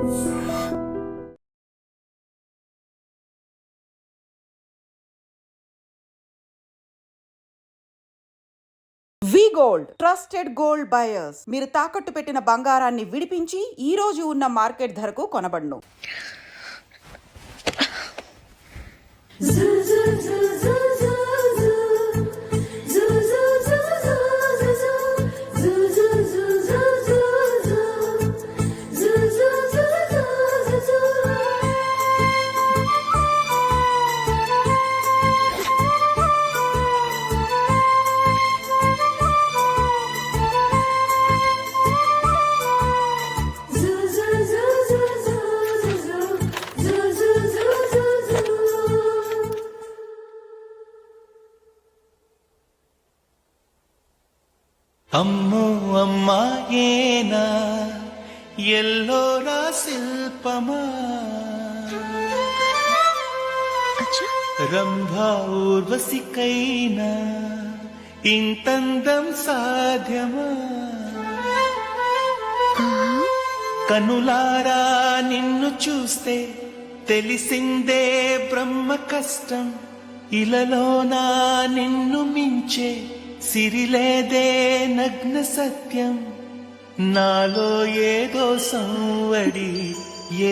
వి gold trusted gold buyers. మీరు తాకట్టు పెట్టిన బంగారాన్ని విడిపించి ఈ రోజు ఉన్న మార్కెట్ ధరకు కొనబడును. అమ్మో అమ్మాయేనా ఎల్లోరా శిల్పమా రంభా ఊర్వశికైనా ఇంతందం సాధ్యమా కనులారా నిన్ను చూస్తే తెలిసిందే బ్రహ్మ కష్టం ఇలలోనా నిన్ను మించే సిరిలేదే నగ్న సత్యం నాలో ఏదో సంవడి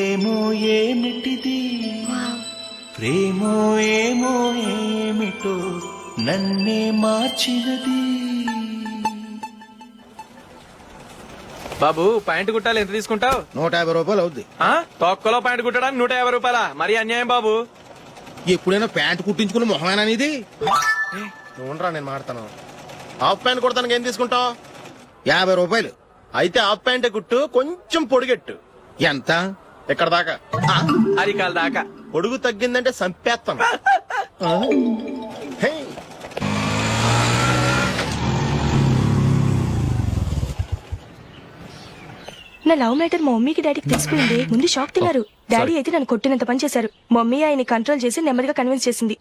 ఏమో ఏమిటిది ప్రేమో ఏమో ఏమిటో నన్నే మార్చినది. బాబు ప్యాంటు కుట్టాలి ఎంత తీసుకుంటావు? 150 రూపాయలు అవుద్ది. తొక్కలో ప్యాంటు కుట్టడానికి 150 రూపాయల? మరి అన్యాయం బాబు. ఎప్పుడైనా ప్యాంటు కుట్టించుకుని మొహమేనా ఇది? నువ్వురా నేను మాడతాను. హాఫ్ ప్యాంట్ కుడతానికి ఏం తీసుకుంటావు? 50 రూపాయలు. అయితే హాఫ్ ప్యాంట్ కుట్టు, కొంచెం పొడిగెట్టు. ఎంత? ఎక్కడ దాకా? అరికాల దాకా. పొడుగు తగ్గిందంటే సంపేస్తాను. హే. నా లవ్ మ్యాటర్ మా మమ్మీకి డాడీకి తెలిసిపోయింది. ముందు షాక్ తిన్నారు. డాడీ అయితే నన్ను కొట్టినంత పని చేశారు. మమ్మీ ఆయన్ని కంట్రోల్ చేసి నెమ్మదిగా కన్విన్స్ చేసింది.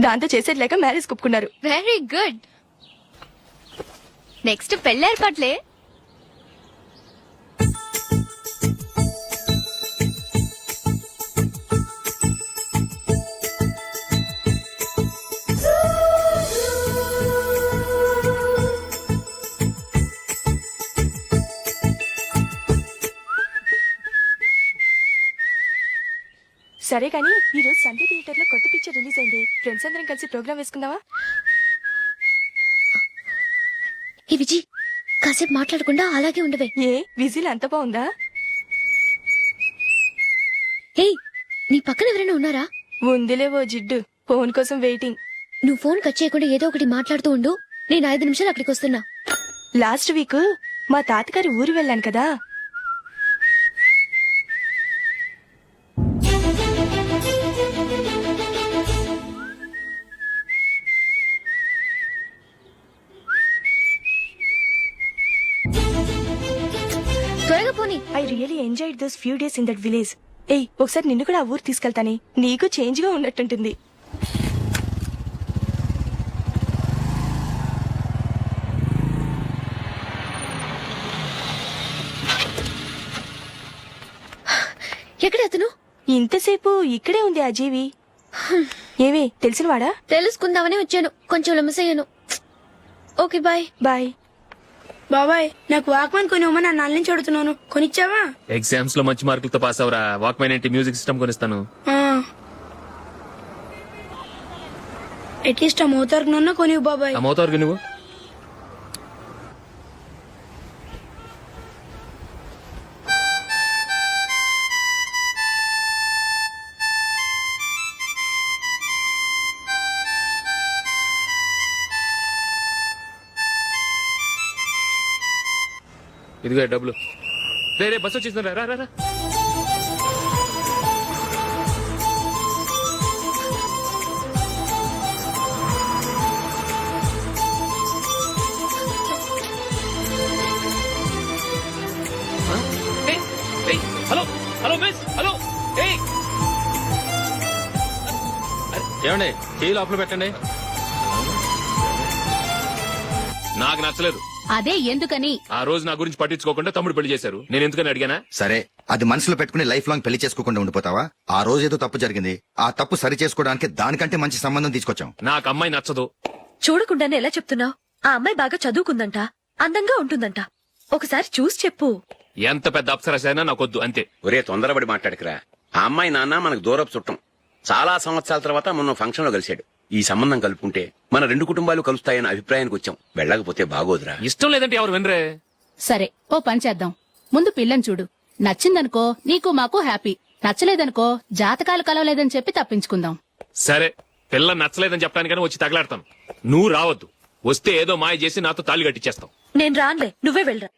దాంతో చేసేది లేక మ్యారేజ్ ఒప్పుకున్నారు. Very good. నెక్స్ట్ పెళ్లి ఏర్పాట్లే. సరే కానీ ఈ రోజు సండే థియేటర్ లో కొత్త పిక్చర్ రిలీజ్ అయింది. ఫ్రెండ్స్ అందరం కలిసి ప్రోగ్రామ్ వేసుకుందామా? ఈ విజి కాసేపు మాట్లాడకుండా అలాగే ఉండవే. ఏ విజిల్ అంత బాగుందా? హే, నీ పక్కన ఎవరైనా ఉన్నారా? ఉందిలేవో జిడ్డు. ఫోన్ కోసం వెయిటింగ్. నువ్వు ఫోన్ కట్ చేయకుండా ఏదో ఒకటి మాట్లాడుతూ ఉండు. నేను 5 నిమిషాలు అక్కడికి వస్తున్నా. లాస్ట్ వీక్ మా తాతగారి ఊరు వెళ్ళాను కదా. త్వరగా పోనీ. I really enjoyed those few days in that village. ఏయ్, ఒకసారి నిన్ను కూడా ఆ ఊరు తీసుకెళ్తానే. నీకు చేంజ్ గా ఉన్నట్టుంటుంది. ఎక్కడ అతను? ఇంతసేపు ఇక్కడే ఉంది ఆ జీవి. ఏవే తెలిసినవాడా? తెలుసుకుందామని వచ్చాను. కొంచెం లెమసయ్యాను. Okay bye. బాయ్. బాబాయ్, నాకు వాక్మెన్ కొనివ్వమని నా నుంచి అడుగుతున్నాను. కొనిచ్చావా? ఎగ్జామ్స్ లో మంచి మార్కులతో పాస్ అవరా. వాక్మెన్ ఏంటి, మ్యూజిక్ సిస్టమ్ కొనిస్తాను. అట్లీస్ట్ ఆ మోతార్కు నన్న కొనివ్వు బాబాయ్. ఆ మోతార్కు నువ్వు ఇదిగో డబ్బులు. రే బస్ వచ్చేసిందా? రా రా రా. Hello hello miss, hello. ఏమండి, కీ లోపల పెట్టండి. నాకు నచ్చలేదు. అదే ఎందుకని. ఆ రోజు నా గురించి పట్టించుకోకుండా తమ్ముడు పెళ్లి చేశారు. నేను ఎందుకని అడిగానా? సరే అది మనసులో పెట్టుకుని లైఫ్ లాంగ్ పెళ్లి చేసుకోకుండా ఉండిపోతావా? ఆ రోజు ఏదో తప్పు జరిగింది, ఆ తప్పు సరి చేసుకోవడానికి దానికంటే మంచి సంబంధం తీసుకొచ్చాం. నాకు అమ్మాయి నచ్చదు. చూడకుండానే ఎలా చెప్తున్నావు? ఆ అమ్మాయి బాగా చదువుకుందంట, అందంగా ఉంటుందంట. ఒకసారి చూసి చెప్పు. ఎంత పెద్ద అప్సరస అయినా నాకొద్దు అంతే. ఒరే తొందరపడి మాట్లాడకురా. ఆ అమ్మాయి నాన్న మనకు దూరపు చుట్టం. చాలా సంవత్సరాల తర్వాత మొన్న ఫంక్షన్ లో కలిశాడు. ఈ సంబంధం కలుపుకుంటే మన రెండు కుటుంబాలు కలుస్తాయన్న అభిప్రాయానికి వచ్చాం. వెళ్ళకపోతే బాగోదురా. ఇష్టం లేదంటే ఎవరు వినరే. సరే ఓ పని చేద్దాం. ముందు పిల్లని చూడు. నచ్చిందనుకో నీకు మాకు హ్యాపీ. నచ్చలేదనుకో జాతకాలు కలవలేదని చెప్పి తప్పించుకుందాం. సరే, పిల్ల నచ్చలేదని చెప్పడానికని వచ్చి తగలాడతాను. నువ్వు రావద్దు. వస్తే ఏదో మాయ చేసి నాతో తాళి కట్టించేస్తావు. నేను రానులే, నువ్వే వెళ్ళరా.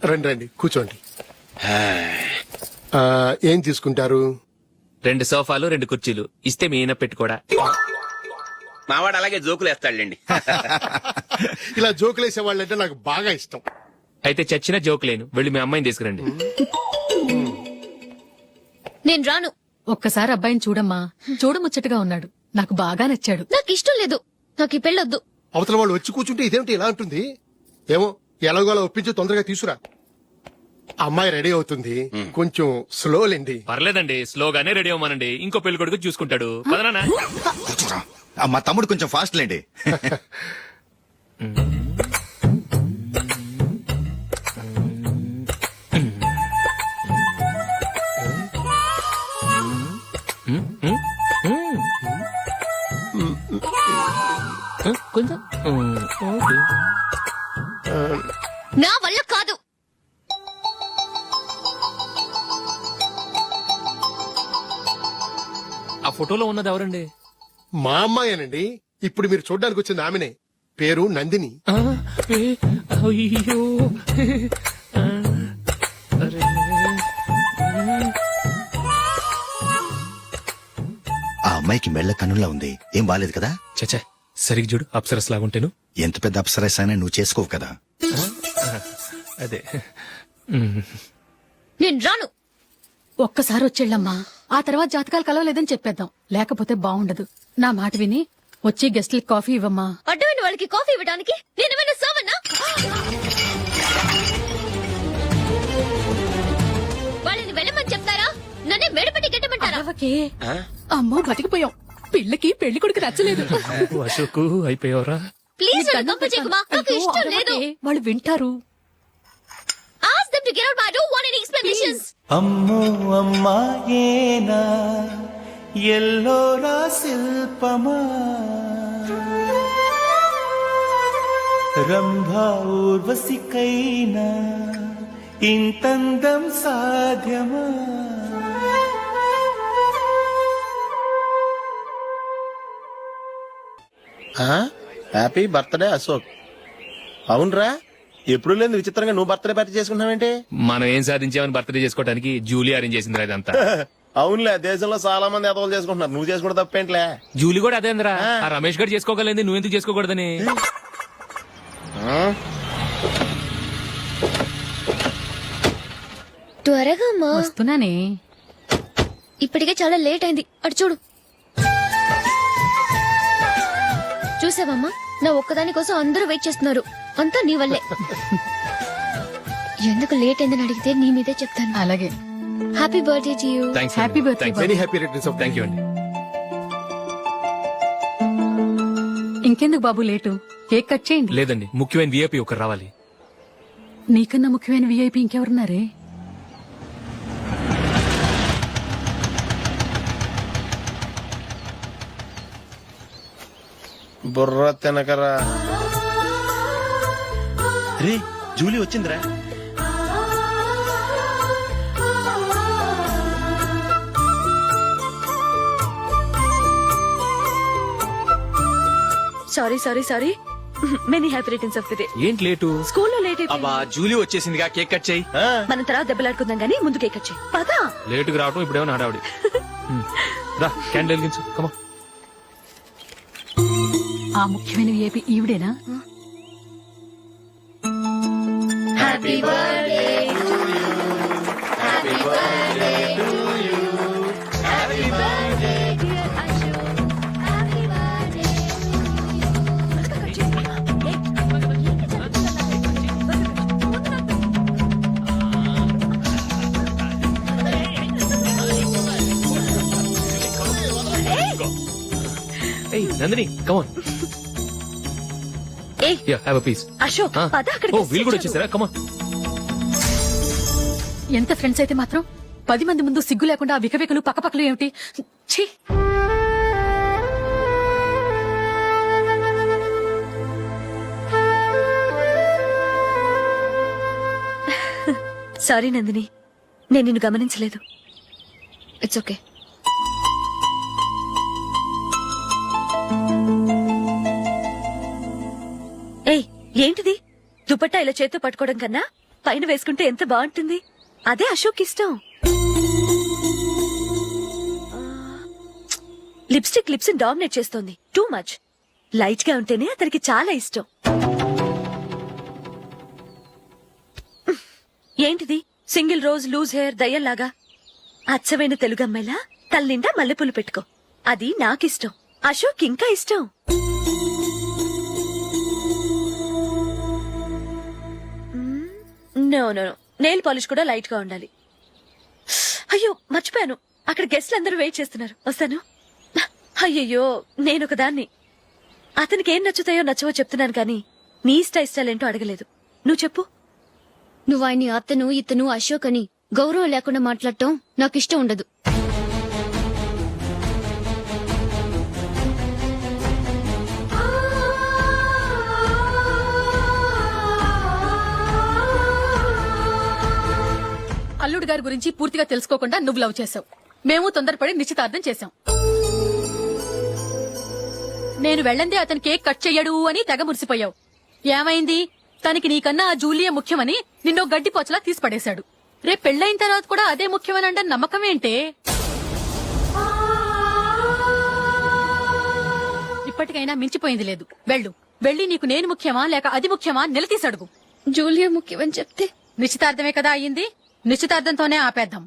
రండి రండి కూర్చోండి. ఏం తీసుకుంటారు? 2 సోఫాలు 2 కుర్చీలు ఇస్తే మీ ఈయన పెట్టుకోడా. మావాడు అలాగే జోకులు వేస్తాడులేండి. ఇలా జోకులేసే వాళ్ళంటే నాకు బాగా ఇష్టం. అయితే చచ్చిన జోక్ లేను. వెళ్ళి మీ అమ్మాయిని తీసుకురండి. నేను రాను. ఒక్కసారి అబ్బాయిని చూడమ్మా. చూడముచ్చటగా ఉన్నాడు. నాకు బాగా నచ్చాడు. నాకు ఇష్టం లేదు. నాకు ఈ పెళ్ళొద్దు. అవతల వాళ్ళు వచ్చి కూర్చుంటే ఇదేమిటి ఇలా ఉంటుంది? ఏమో ఎలాగోలా ఒప్పించి తొందరగా తీసుకురా. అమ్మాయి రెడీ అవుతుంది, కొంచెం స్లో లేండి. పర్లేదండి, స్లోగానే రెడీ అవ్వమనండి. ఇంకో పెళ్లి కొడుకు చూసుకుంటాడు. పదనా. కూర్చోరా. మా తమ్ముడు కొంచెం ఫాస్ట్ లేండి. కొంచెం నా వల్ల కాదు. ఆ ఫోటోలో ఉన్నది ఎవరండి? మా అమ్మాయేనండి. ఇప్పుడు మీరు చూడడానికి వచ్చింది ఆమెనే. పేరు నందిని. అయ్యో, ఆ అమ్మాయికి మెళ్ళ కన్నులా ఉంది. ఏం బాలేదు కదా? చచ్చా, సరిగ్గా చూడు. అప్సరస్ లాగుంటేను. ఎంత పెద్ద అప్సరస్ అయినా నువ్వు చేసుకోవు కదా. అదే. నేను రాను. ఒక్కసారి వచ్చేళ్ళమ్మా. ఆ తర్వాత జాతకాలు కలవలేదని చెప్పేద్దాం. లేకపోతే బాగుండదు. నా మాట విని వచ్చి గెస్ట్లకి కాఫీ ఇవ్వమ్మా. అడ్డమైన వాళ్ళకి కాఫీ ఇవ్వడానికి నేనేమైనా సావన్నా? వాళ్ళని వెళ్ళమని చెప్తారా? నన్నే మెడపట్టి గెట్టమంటారా? అరవకే. అమ్మో బతికిపోయాం. పిల్లకి పెళ్లి కొడుకు నచ్చలేదు. అశోకు అయిపోయావరా. ప్లీజ్ నన్ను కంపచేయకుమా. నాకు ఇష్టం లేదు. అరవకే, వాళ్ళు వింటారు. Ask them to get out. I don't want any explanations. అమ్మో అమ్మాయేనా ఎల్లోరా శిల్పమా రంభా ఊర్వశికైనా ఇంతందం సాధ్యమా? Happy birthday Ashok. అవునరా, ఎప్పుడు లేదు విచిత్రంగా నువ్వు బర్త్డే పార్టీ చేసుకుంటున్నావేంటి? మనం ఏం సాధించామని బర్త్డే చేసుకోవడానికి జూలీ అరేంజ్ చేసిందిరా ఇదంతా. అవునులే, దేశంలో చాలా మంది ఎదవలు చేసుకుంటున్నారు. నువ్వు చేసుకుంటే తప్పేంట్లే. జూలీ కూడా అదేంద్రా. ఆ రమేష్ గారు చేసుకోగలేదు, నువ్వెందుకు చేసుకోకూడదని. త్వరగా అమ్మా. వస్తున్నానే. ఇప్పటికే చాలా లేట్ అయింది. అటు చూడు. చూసావమ్మా, నా ఒక్కదాని కోసం అందరూ వెయిట్ చేస్తున్నారు. అంతా నీ వల్లే. ఎందుకు లేట్ అయిందని అడిగితే నీ మీదే చెప్తాను. అలాగే. Happy birthday to you. Thanks. Happy birthday. Very happy returns of. Thank you అండి. ఇంకెందుకు బాబు లేటు? కేక్ కట్ చేయండి. లేదండి, ముఖ్యమైన విఐపి ఒకరు రావాలి. నీకన్నా ముఖ్యమైన విఐపి ఇంకెవరున్నారే? బుర్ర తినకరా. రే, జూలీ వచ్చిందిరా. Sorry many happy returns of the day. ఏంటి లేటు? స్కూల్లో లేట్ అయిపోయింది. అబ్బా, జూలీ వచ్చేసిందిగా. కేక్ కట్ చేయి. మనం తర్వాత దెబ్బలాడుకుందాం గానీ ముందు కేక్ కట్ చేయి. పదా. లేటుగా రావటం ఇప్పుడేమో నాడావిడి. రా, క్యాండిల్ వెలిగించు. కమా. ఆ ముఖ్యమైన విఐపి ఈవిడేనా? Happy birthday to you. Happy birthday to you. Happy birthday dear Ashok. Happy birthday. Nandini come on hey yeah have a piece Ashok పద అక్కడ ఓ వీళ్ళు కూడా వచ్చేసారా కమాన్. ఎంత ఫ్రెండ్స్ అయితే మాత్రం 10 మంది ముందు సిగ్గు లేకుండా ఆ వికవికలు పక్కపక్కలు ఏమిటి ఛీ. సారీ నందిని, నేను నిన్ను గమనించలేదు. It's okay. ఏయ్ ఏంటిది? దుపట్టా ఇలా చేత్తో పట్టుకోవడం కన్నా పైన వేసుకుంటే ఎంత బాగుంటుంది. అదే అశోక్ ఇష్టం. లిప్స్టిక్ లిప్స్ డామినేట్ చేస్తోంది. Too much. లైట్ గా ఉంటేనే అతనికి చాలా ఇష్టం. ఏంటిది? సింగిల్ రోజ్ లూజ్ హెయిర్ దయ్యంలాగా. అచ్చమైన తెలుగు అమ్మాయిలా తల్లిండా మల్లెపూలు పెట్టుకో. అది నాకిష్టం. అశోక్ ఇంకా ఇష్టం. No no no, nail polish కూడా లైట్ గా ఉండాలి. అయ్యో మర్చిపోయాను, అక్కడ గెస్ట్లు అందరూ వెయిట్ చేస్తున్నారు. వస్తాను. అయ్యయ్యో నేనొక దాన్ని. అతనికి ఏం నచ్చుతాయో నచ్చవో చెప్తున్నాను కానీ నీ ఇష్టాలేంటో అడగలేదు. నువ్వు చెప్పు. నువ్వు ఆయన్ని అతను ఇతను అశోక్ అని గౌరవం లేకుండా మాట్లాడటం నాకు ఇష్టం ఉండదు. అల్లుడు గారి గురించి పూర్తిగా తెలుసుకోకుండా నువ్వు లవ్ చేసావు. మేము తొందరపడి నిశ్చితార్థం చేశాం. నేను వెళ్ళందే అతని కేక్ కట్ చెయ్యడు అని తెగ మురిసిపోయావు. ఏమైంది? తనకి నీకన్నా ఆ జూలియే ముఖ్యమని నిన్నో గడ్డి పోచలా తీసి పడేశాడు. రేపు పెళ్ళైన తర్వాత కూడా అదే ముఖ్యమని అంటే నమ్మకం ఏంటే? ఇప్పటికైనా మించిపోయింది లేదు. వెళ్ళి నీకు నేను ముఖ్యమా లేక అది ముఖ్యమా నిలదీసి అడుగు. జూలియా ముఖ్యమని చెప్తే నిశ్చితార్థమే కదా అయ్యింది. నిశ్చితార్థంతోనే ఆపేద్దాం.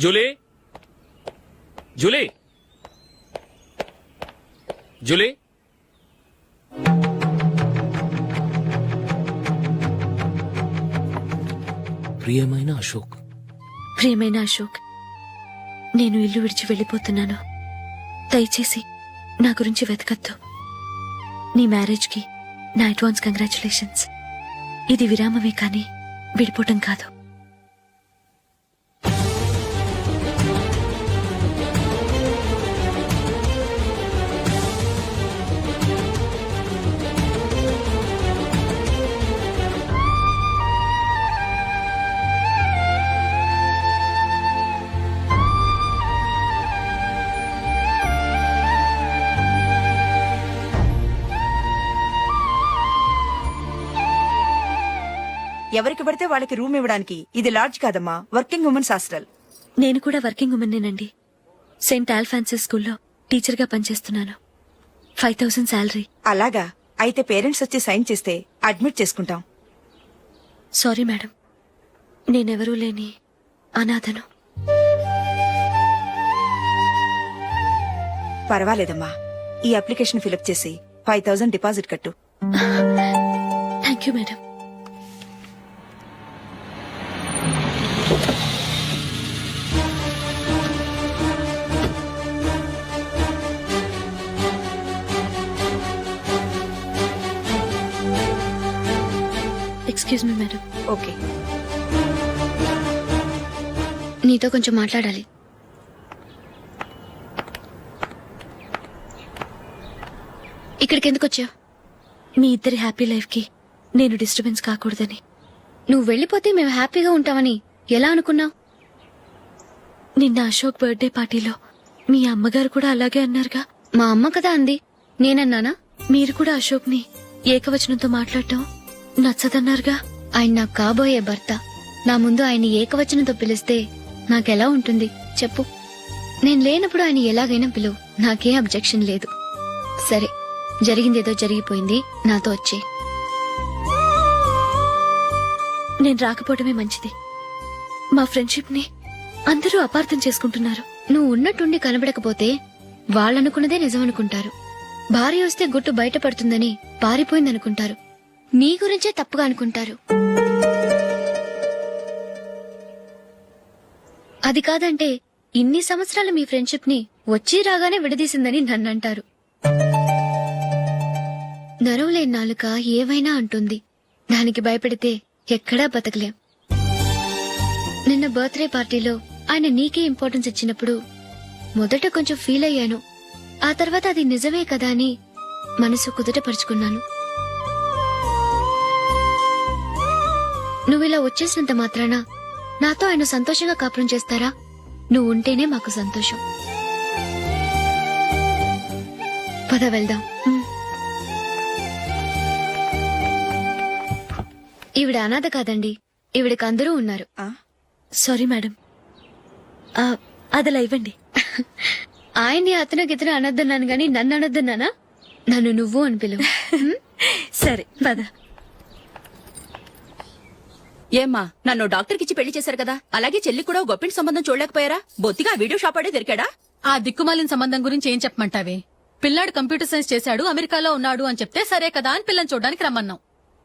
జూలీ జూలీ జూలీ ప్రియమైన అశోక్. ప్రియమైన అశోక్, నేను ఇల్లు విడిచి వెళ్ళిపోతున్నాను. దయచేసి నా గురించి వెతకద్దు. నీ మ్యారేజ్ కి నా అడ్వాన్స్ కంగ్రాచులేషన్స్. ఇది విరామమే కానీ విడిపోవటం కాదు. ఎవరికి పడితే వాళ్ళకి రూమ్ ఇవ్వడానికి ఇది లాడ్జ్ కాదమ్మా, వర్కింగ్ ఉమెన్స్ హాస్టల్. నేను కూడా వర్కింగ్ ఉమెన్నేనండి. సెయింట్ ఆల్ఫాన్సెస్ స్కూల్లో టీచర్ గా పనిచేస్తున్నాను. 5000 శాలరీ. అలాగా? అయితే పేరెంట్స్ వచ్చి సైన్ చేస్తే అడ్మిట్ చేసుకుంటాం. సారీ మేడం, నేనెవరూ లేని అనాథను. పర్వాలేదమ్మా, ఈ అప్లికేషన్ ఫిలప్ చేసి 5000 డిపాజిట్ కట్టు. Thank you madam. Excuse me madam. Okay. నీతో కొంచెం మాట్లాడాలి. ఇక్కడికి ఎందుకు వచ్చావు? మీ ఇద్దరి హ్యాపీ లైఫ్ కి నేను డిస్టర్బెన్స్ కాకూడదని. నువ్వు వెళ్ళిపోతే మేము హ్యాపీగా ఉంటామని ఎలా అనుకున్నావు? నిన్న అశోక్ బర్త్డే పార్టీలో మీ అమ్మగారు కూడా అలాగే అన్నారుగా. మా అమ్మ కదా అంది, నేనన్నానా? మీరు కూడా అశోక్ ని ఏకవచనంతో మాట్లాడటం నచ్చదన్నారుగా. ఆయన నాకు కాబోయే భర్త. నా ముందు ఆయన ఏకవచనంతో పిలిస్తే నాకెలా ఉంటుంది చెప్పు? నేను లేనప్పుడు ఆయన ఎలాగైనా పిలువు, నాకే అబ్జెక్షన్ లేదు. సరే, జరిగిందేదో జరిగిపోయింది, నాతో వచ్చే. నేను రాకపోవడమే మంచిది. మా ఫ్రెండ్షిప్ ని అందరూ అపార్థం చేసుకుంటున్నారు. నువ్వు ఉన్నట్టుండి కనబడకపోతే వాళ్ళనుకున్నదే నిజమనుకుంటారు. భార్య వస్తే గుట్టు బయటపడుతుందని పారిపోయిందనుకుంటారు. నీ గురించే తప్పుగా అనుకుంటారు. అది కాదంటే ఇన్ని సంవత్సరాలు మీ ఫ్రెండ్షిప్ ని వచ్చి రాగానే విడదీసిందని నన్నంటారు. నరవలేని నాలుక ఏవైనా అంటుంది. దానికి భయపెడితే ఎక్కడా బతకలేం. నిన్న బర్త్డే పార్టీలో ఆయన నీకే ఇంపార్టెన్స్ ఇచ్చినప్పుడు మొదట కొంచెం ఫీల్ అయ్యాను. ఆ తర్వాత అది నిజమే కదా అని మనసు కుదుటపరుచుకున్నాను. నువ్విలా వచ్చేసినంత మాత్రాన నాతో ఆయన సంతోషంగా కాపురం చేస్తారా? నువ్వు ఉంటేనే మాకు సంతోషం. పద వెళ్దాం. ఈవిడ అనాథ కాదండి, ఈవిడకి అందరూ ఉన్నారు. Sorry madam. అదలా ఇవ్వండి. ఆయన్ని అతను గితను అనొద్దన్నాను గాని నన్ను అనొద్దన్నానా? నన్ను నువ్వు అని పిలువు. సరే పద. ఏమ్మా, నన్ను డాక్టర్ కిచ్చి పెళ్లి చేశారు కదా, అలాగే చెల్లి కూడా గొప్పింటి సంబంధం చూడలేకపోయారా? బొత్తిగా వీడియో షాప్ ఆడే దొరికాడా? ఆ దిక్కుమాలిన సంబంధం గురించి ఏం చెప్పమంటావే? పిల్లాడు కంప్యూటర్ సైన్స్ చేశాడు, అమెరికాలో ఉన్నాడు అని చెప్తే సరే కదా అని పిల్లని చూడడానికి రమ్మన్నాం.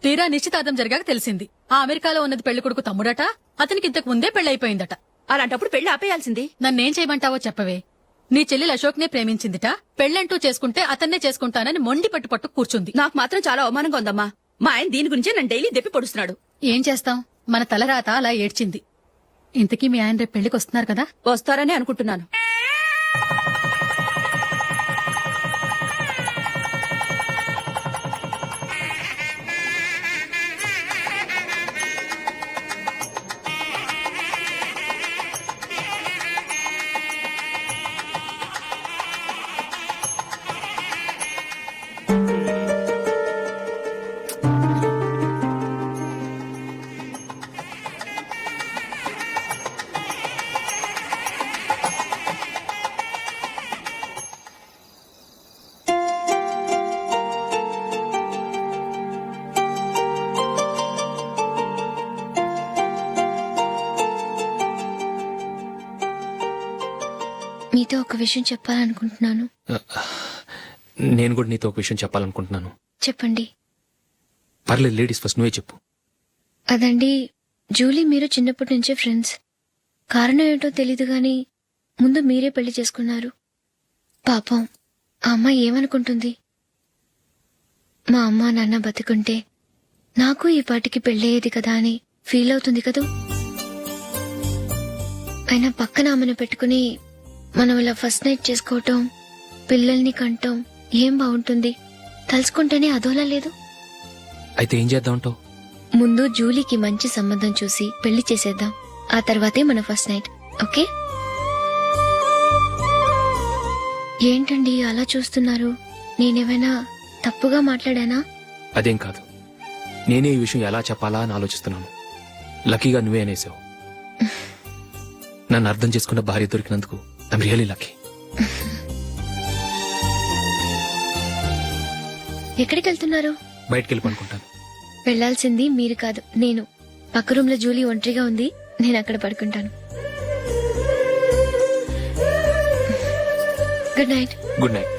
తీరా నిశ్చితార్థం జరిగాక తెలిసింది ఆ అమెరికాలో ఉన్నది పెళ్లి కొడుకు తమ్ముడట, అతనికి ఇంతకు ముందే పెళ్లయిపోయిందట. అలాంటప్పుడు పెళ్లి ఆపేయాల్సింది. నన్నేం చేయమంటావో చెప్పవే? నీ చెల్లెలు అశోక్ నే ప్రేమించిందిట, పెళ్లంటూ చేసుకుంటే అతన్నే చేసుకుంటానని మొండి పట్టు కూర్చుంది. నాకు మాత్రం చాలా అవమానంగా ఉందమ్మా. మా ఆయన దీని గురించే నన్ను డైలీ దెప్పి పొడుస్తున్నాడు. ఏం చేస్తాం, మన తలరాత అలా ఏడ్చింది. ఇంతకీ మీ ఆయన రేపు పెళ్లికి వస్తున్నారు కదా? వస్తారని అనుకుంటున్నాను. మీతో ఒక విషయం చెప్పాలనుకుంటున్నాను. నేను కూడా నీతో ఒక విషయం చెప్పాలనుకుంటున్నాను. చెప్పండి. పర్లేదు, లేడీస్ ఫస్ట్, నువ్వే చెప్పు. అదండి, జూలీ మీరు చిన్నప్పటి నుంచే ఫ్రెండ్స్. కారణం ఏంటో తెలీదు గాని ముందు మీరే పెళ్లి చేసుకున్నారు. పాపం ఆ అమ్మాయి ఏమనుకుంటుంది? మా అమ్మ నాన్న బతికుంటే నాకు ఈ పాటికి పెళ్ళయ్యేది కదా అని ఫీల్ అవుతుంది కదూ. అయినా పక్కన ఆమెను పెట్టుకుని మనం ఇలా ఫస్ట్ నైట్ చేసుకోవటం, పిల్లల్ని కంటం ఏం బాగుంటుంది? తలుచుకుంటేనే అదోలా లేదు. అయితే ఏం చేద్దాం అంటావు? ముందు జూలీకి మంచి సంబంధం చూసి పెళ్లి చేసేద్దాం. ఆ తర్వాతే మన ఫస్ట్ నైట్. ఓకే? ఏంటండి అలా చూస్తున్నారు? నేనేమైనా తప్పుగా మాట్లాడానా? అదేం కాదు, నేనే ఈ విషయం ఎలా చెప్పాలా అని ఆలోచిస్తున్నాను. లక్కీగా నువ్వే అనేసావు. నన్ను అర్థం చేసుకున్న భార్య దొరికినందుకు ఐమ్ రియలీ లక్కీ. ఎక్కడికి వెళ్తున్నారు? బయటికి వెళ్ళి పడుకుంటాను. వెళ్లాల్సింది మీరు కాదు, నేను. పక్క రూమ్ లో జూలీ ఒంటరిగా ఉంది, నేను అక్కడ పడుకుంటాను. Good night. Good night.